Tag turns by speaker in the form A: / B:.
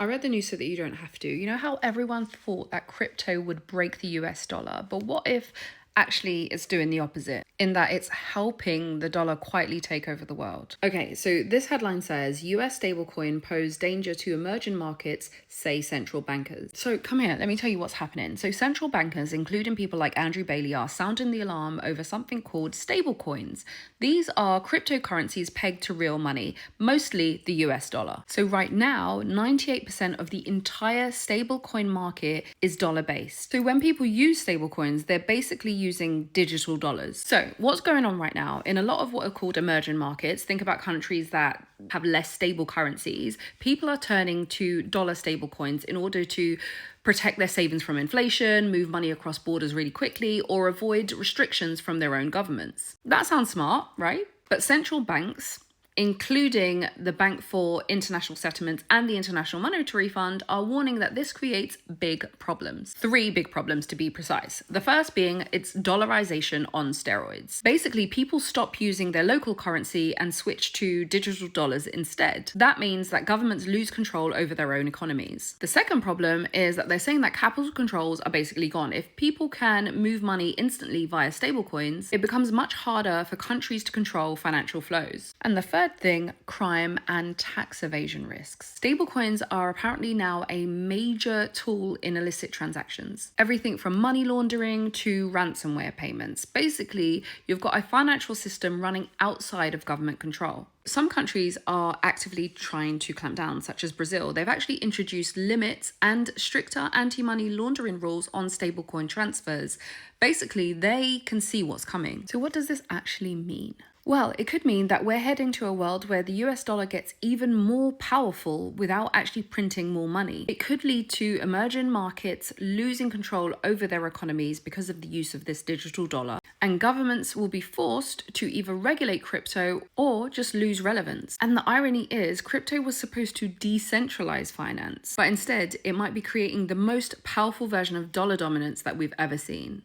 A: I read the news so that you don't have to. You know how everyone thought that crypto would break the US dollar, but what if actually it's doing the opposite in that it's helping the dollar quietly take over the world? Okay, so this headline says US stablecoin pose danger to emerging markets, say central bankers. So come here, let me tell you what's happening. So central bankers, including people like Andrew Bailey, are sounding the alarm over something called stablecoins. These are cryptocurrencies pegged to real money, mostly the US dollar. So right now, 98% of the entire stablecoin market is dollar based. So when people use stablecoins, they're basically using digital dollars. So what's going on right now in a lot of what are called emerging markets, think about countries that have less stable currencies, people are turning to dollar stablecoins in order to protect their savings from inflation, move money across borders really quickly, or avoid restrictions from their own governments. That sounds smart, right? But central banks, including the Bank for International Settlements and the International Monetary Fund, are warning that this creates big problems. Three big problems to be precise. The first being its dollarization on steroids. Basically, people stop using their local currency and switch to digital dollars instead. That means that governments lose control over their own economies. The second problem is that they're saying that capital controls are basically gone. If people can move money instantly via stablecoins, it becomes much harder for countries to control financial flows. And the third thing, crime and tax evasion risks. Stablecoins are apparently now a major tool in illicit transactions. Everything from money laundering to ransomware payments. Basically, you've got a financial system running outside of government control. Some countries are actively trying to clamp down, such as Brazil. They've actually introduced limits and stricter anti-money laundering rules on stablecoin transfers. Basically, they can see what's coming. So what does this actually mean? Well, it could mean that we're heading to a world where the US dollar gets even more powerful without actually printing more money. It could lead to emerging markets losing control over their economies because of the use of this digital dollar. And governments will be forced to either regulate crypto or just lose relevance. And the irony is, crypto was supposed to decentralize finance, but instead it might be creating the most powerful version of dollar dominance that we've ever seen.